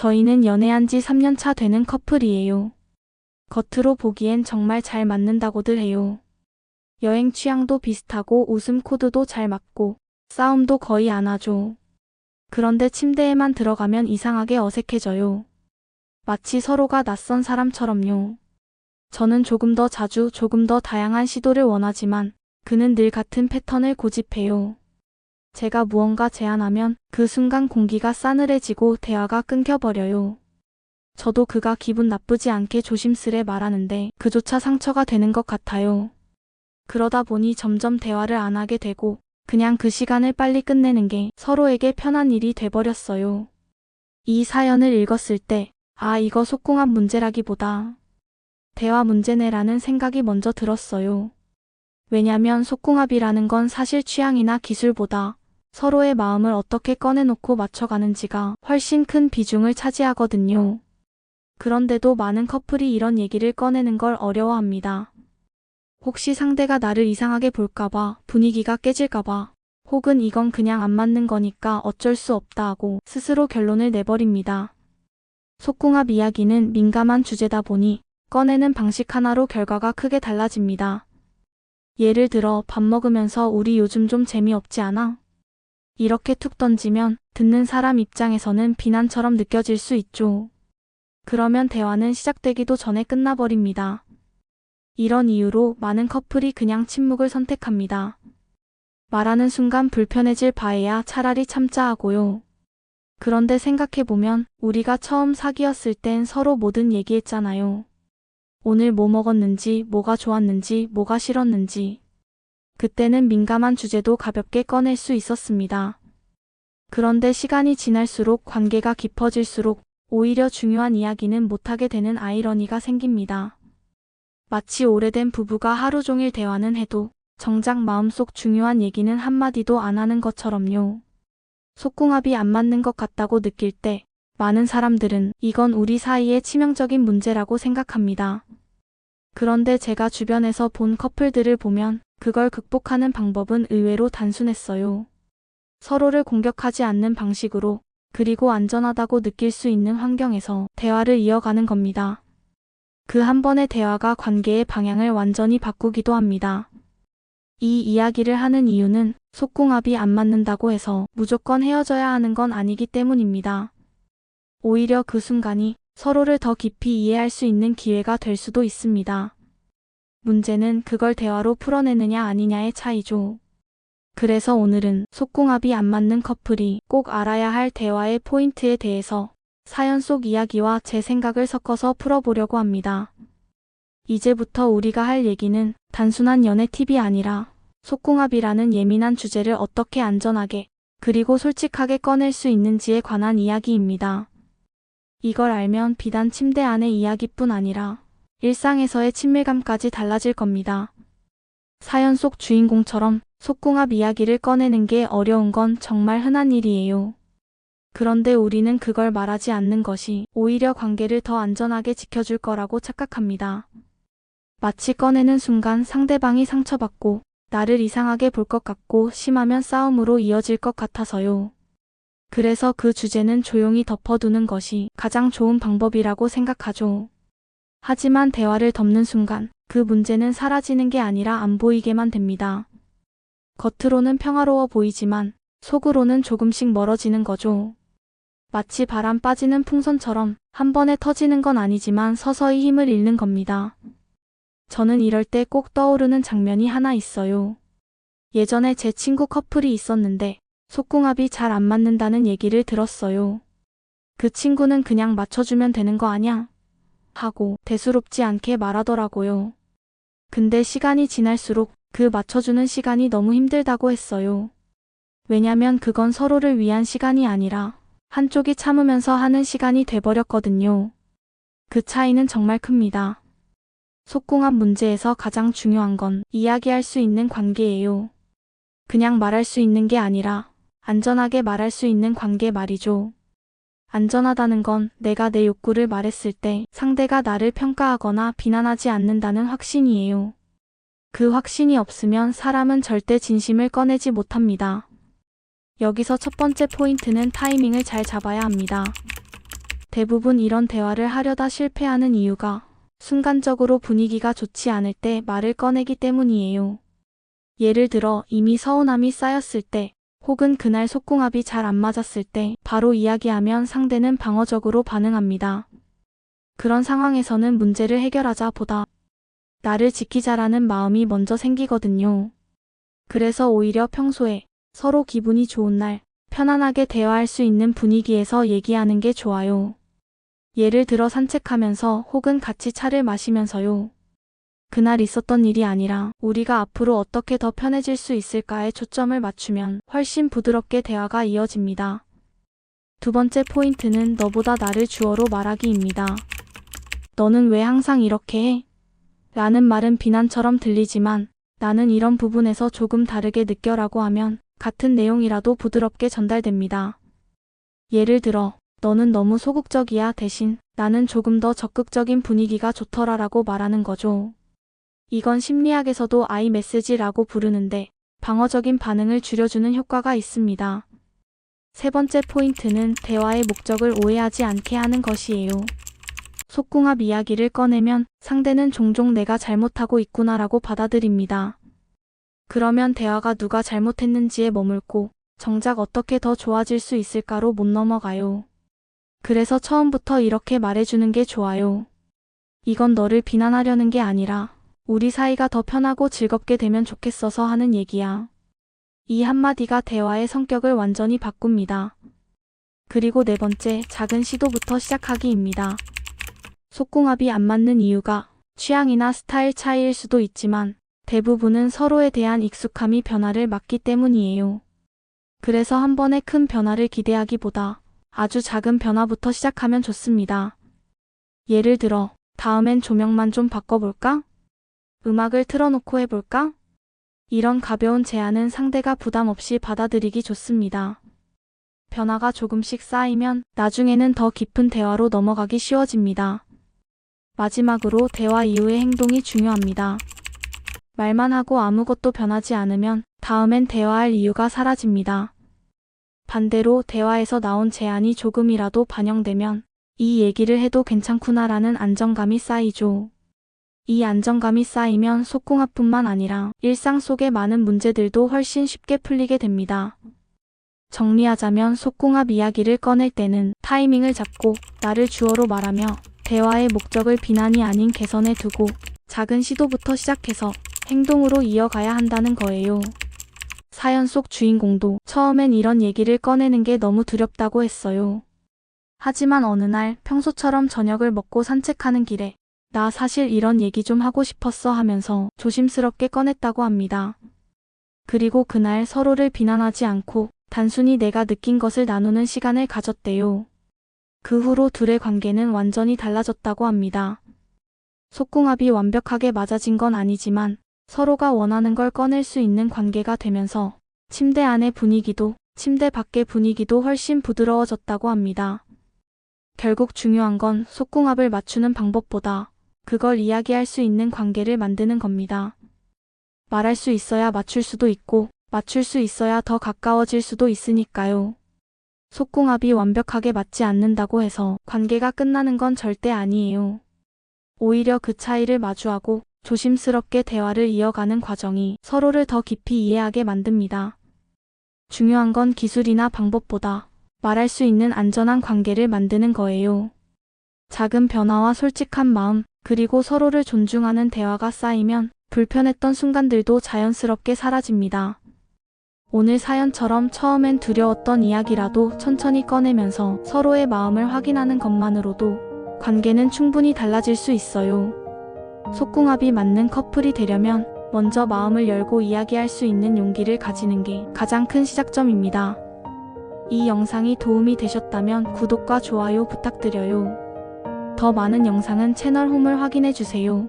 저희는 연애한 지 3년 차 되는 커플이에요. 겉으로 보기엔 정말 잘 맞는다고들 해요. 여행 취향도 비슷하고 웃음 코드도 잘 맞고 싸움도 거의 안 하죠. 그런데 침대에만 들어가면 이상하게 어색해져요. 마치 서로가 낯선 사람처럼요. 저는 조금 더 자주, 조금 더 다양한 시도를 원하지만 그는 늘 같은 패턴을 고집해요. 제가 무언가 제안하면 그 순간 공기가 싸늘해지고 대화가 끊겨버려요. 저도 그가 기분 나쁘지 않게 조심스레 말하는데 그조차 상처가 되는 것 같아요. 그러다 보니 점점 대화를 안 하게 되고 그냥 그 시간을 빨리 끝내는 게 서로에게 편한 일이 돼버렸어요. 이 사연을 읽었을 때, 이거 속궁합 문제라기보다 대화 문제네라는 생각이 먼저 들었어요. 왜냐면 속궁합이라는 건 사실 취향이나 기술보다 서로의 마음을 어떻게 꺼내놓고 맞춰가는지가 훨씬 큰 비중을 차지하거든요. 그런데도 많은 커플이 이런 얘기를 꺼내는 걸 어려워합니다. 혹시 상대가 나를 이상하게 볼까봐, 분위기가 깨질까봐, 혹은 이건 그냥 안 맞는 거니까 어쩔 수 없다 하고 스스로 결론을 내버립니다. 속궁합 이야기는 민감한 주제다 보니 꺼내는 방식 하나로 결과가 크게 달라집니다. 예를 들어 밥 먹으면서 우리 요즘 좀 재미없지 않아? 이렇게 툭 던지면 듣는 사람 입장에서는 비난처럼 느껴질 수 있죠. 그러면 대화는 시작되기도 전에 끝나버립니다. 이런 이유로 많은 커플이 그냥 침묵을 선택합니다. 말하는 순간 불편해질 바에야 차라리 참자 하고요. 그런데 생각해보면 우리가 처음 사귀었을 땐 서로 뭐든 얘기했잖아요. 오늘 뭐 먹었는지, 뭐가 좋았는지, 뭐가 싫었는지. 그때는 민감한 주제도 가볍게 꺼낼 수 있었습니다. 그런데 시간이 지날수록 관계가 깊어질수록 오히려 중요한 이야기는 못하게 되는 아이러니가 생깁니다. 마치 오래된 부부가 하루 종일 대화는 해도 정작 마음속 중요한 얘기는 한마디도 안 하는 것처럼요. 속궁합이 안 맞는 것 같다고 느낄 때 많은 사람들은 이건 우리 사이의 치명적인 문제라고 생각합니다. 그런데 제가 주변에서 본 커플들을 보면 그걸 극복하는 방법은 의외로 단순했어요. 서로를 공격하지 않는 방식으로 그리고 안전하다고 느낄 수 있는 환경에서 대화를 이어가는 겁니다. 그 한 번의 대화가 관계의 방향을 완전히 바꾸기도 합니다. 이 이야기를 하는 이유는 속궁합이 안 맞는다고 해서 무조건 헤어져야 하는 건 아니기 때문입니다. 오히려 그 순간이 서로를 더 깊이 이해할 수 있는 기회가 될 수도 있습니다. 문제는 그걸 대화로 풀어내느냐 아니냐의 차이죠. 그래서 오늘은 속궁합이 안 맞는 커플이 꼭 알아야 할 대화의 포인트에 대해서 사연 속 이야기와 제 생각을 섞어서 풀어보려고 합니다. 이제부터 우리가 할 얘기는 단순한 연애 팁이 아니라 속궁합이라는 예민한 주제를 어떻게 안전하게 그리고 솔직하게 꺼낼 수 있는지에 관한 이야기입니다. 이걸 알면 비단 침대 안의 이야기뿐 아니라 일상에서의 친밀감까지 달라질 겁니다. 사연 속 주인공처럼 속궁합 이야기를 꺼내는 게 어려운 건 정말 흔한 일이에요. 그런데 우리는 그걸 말하지 않는 것이 오히려 관계를 더 안전하게 지켜줄 거라고 착각합니다. 마치 꺼내는 순간 상대방이 상처받고 나를 이상하게 볼 것 같고 심하면 싸움으로 이어질 것 같아서요. 그래서 그 주제는 조용히 덮어두는 것이 가장 좋은 방법이라고 생각하죠. 하지만 대화를 덮는 순간 그 문제는 사라지는 게 아니라 안 보이게만 됩니다. 겉으로는 평화로워 보이지만 속으로는 조금씩 멀어지는 거죠. 마치 바람 빠지는 풍선처럼 한 번에 터지는 건 아니지만 서서히 힘을 잃는 겁니다. 저는 이럴 때 꼭 떠오르는 장면이 하나 있어요. 예전에 제 친구 커플이 있었는데 속궁합이 잘 안 맞는다는 얘기를 들었어요. 그 친구는 그냥 맞춰주면 되는 거 아냐? 하고 대수롭지 않게 말하더라고요. 근데 시간이 지날수록 그 맞춰주는 시간이 너무 힘들다고 했어요. 왜냐면 그건 서로를 위한 시간이 아니라 한쪽이 참으면서 하는 시간이 돼버렸거든요. 그 차이는 정말 큽니다. 속궁합 문제에서 가장 중요한 건 이야기할 수 있는 관계예요. 그냥 말할 수 있는 게 아니라 안전하게 말할 수 있는 관계 말이죠. 안전하다는 건 내가 내 욕구를 말했을 때 상대가 나를 평가하거나 비난하지 않는다는 확신이에요. 그 확신이 없으면 사람은 절대 진심을 꺼내지 못합니다. 여기서 첫 번째 포인트는 타이밍을 잘 잡아야 합니다. 대부분 이런 대화를 하려다 실패하는 이유가 순간적으로 분위기가 좋지 않을 때 말을 꺼내기 때문이에요. 예를 들어 이미 서운함이 쌓였을 때 혹은 그날 속궁합이 잘 안 맞았을 때 바로 이야기하면 상대는 방어적으로 반응합니다. 그런 상황에서는 문제를 해결하자 보다 나를 지키자라는 마음이 먼저 생기거든요. 그래서 오히려 평소에 서로 기분이 좋은 날 편안하게 대화할 수 있는 분위기에서 얘기하는 게 좋아요. 예를 들어 산책하면서 혹은 같이 차를 마시면서요. 그날 있었던 일이 아니라 우리가 앞으로 어떻게 더 편해질 수 있을까에 초점을 맞추면 훨씬 부드럽게 대화가 이어집니다. 두 번째 포인트는 너보다 나를 주어로 말하기입니다. 너는 왜 항상 이렇게 해? 라는 말은 비난처럼 들리지만 나는 이런 부분에서 조금 다르게 느껴라고 하면 같은 내용이라도 부드럽게 전달됩니다. 예를 들어 너는 너무 소극적이야 대신 나는 조금 더 적극적인 분위기가 좋더라라고 말하는 거죠. 이건 심리학에서도 I 메시지라고 부르는데 방어적인 반응을 줄여주는 효과가 있습니다. 세 번째 포인트는 대화의 목적을 오해하지 않게 하는 것이에요. 속궁합 이야기를 꺼내면 상대는 종종 내가 잘못하고 있구나라고 받아들입니다. 그러면 대화가 누가 잘못했는지에 머물고 정작 어떻게 더 좋아질 수 있을까로 못 넘어가요. 그래서 처음부터 이렇게 말해주는 게 좋아요. 이건 너를 비난하려는 게 아니라 우리 사이가 더 편하고 즐겁게 되면 좋겠어서 하는 얘기야. 이 한마디가 대화의 성격을 완전히 바꿉니다. 그리고 네 번째, 작은 시도부터 시작하기입니다. 속궁합이 안 맞는 이유가 취향이나 스타일 차이일 수도 있지만 대부분은 서로에 대한 익숙함이 변화를 맞기 때문이에요. 그래서 한 번에 큰 변화를 기대하기보다 아주 작은 변화부터 시작하면 좋습니다. 예를 들어, 다음엔 조명만 좀 바꿔볼까? 음악을 틀어놓고 해볼까? 이런 가벼운 제안은 상대가 부담 없이 받아들이기 좋습니다. 변화가 조금씩 쌓이면 나중에는 더 깊은 대화로 넘어가기 쉬워집니다. 마지막으로 대화 이후의 행동이 중요합니다. 말만 하고 아무것도 변하지 않으면 다음엔 대화할 이유가 사라집니다. 반대로 대화에서 나온 제안이 조금이라도 반영되면 이 얘기를 해도 괜찮구나라는 안정감이 쌓이죠. 이 안정감이 쌓이면 속궁합뿐만 아니라 일상 속의 많은 문제들도 훨씬 쉽게 풀리게 됩니다. 정리하자면 속궁합 이야기를 꺼낼 때는 타이밍을 잡고 나를 주어로 말하며 대화의 목적을 비난이 아닌 개선에 두고 작은 시도부터 시작해서 행동으로 이어가야 한다는 거예요. 사연 속 주인공도 처음엔 이런 얘기를 꺼내는 게 너무 두렵다고 했어요. 하지만 어느 날 평소처럼 저녁을 먹고 산책하는 길에 나 사실 이런 얘기 좀 하고 싶었어 하면서 조심스럽게 꺼냈다고 합니다. 그리고 그날 서로를 비난하지 않고 단순히 내가 느낀 것을 나누는 시간을 가졌대요. 그 후로 둘의 관계는 완전히 달라졌다고 합니다. 속궁합이 완벽하게 맞아진 건 아니지만 서로가 원하는 걸 꺼낼 수 있는 관계가 되면서 침대 안의 분위기도 침대 밖의 분위기도 훨씬 부드러워졌다고 합니다. 결국 중요한 건 속궁합을 맞추는 방법보다 그걸 이야기할 수 있는 관계를 만드는 겁니다. 말할 수 있어야 맞출 수도 있고 맞출 수 있어야 더 가까워질 수도 있으니까요. 속궁합이 완벽하게 맞지 않는다고 해서 관계가 끝나는 건 절대 아니에요. 오히려 그 차이를 마주하고 조심스럽게 대화를 이어가는 과정이 서로를 더 깊이 이해하게 만듭니다. 중요한 건 기술이나 방법보다 말할 수 있는 안전한 관계를 만드는 거예요. 작은 변화와 솔직한 마음, 그리고 서로를 존중하는 대화가 쌓이면 불편했던 순간들도 자연스럽게 사라집니다. 오늘 사연처럼 처음엔 두려웠던 이야기라도 천천히 꺼내면서 서로의 마음을 확인하는 것만으로도 관계는 충분히 달라질 수 있어요. 속궁합이 맞는 커플이 되려면 먼저 마음을 열고 이야기할 수 있는 용기를 가지는 게 가장 큰 시작점입니다. 이 영상이 도움이 되셨다면 구독과 좋아요 부탁드려요. 더 많은 영상은 채널 홈을 확인해주세요.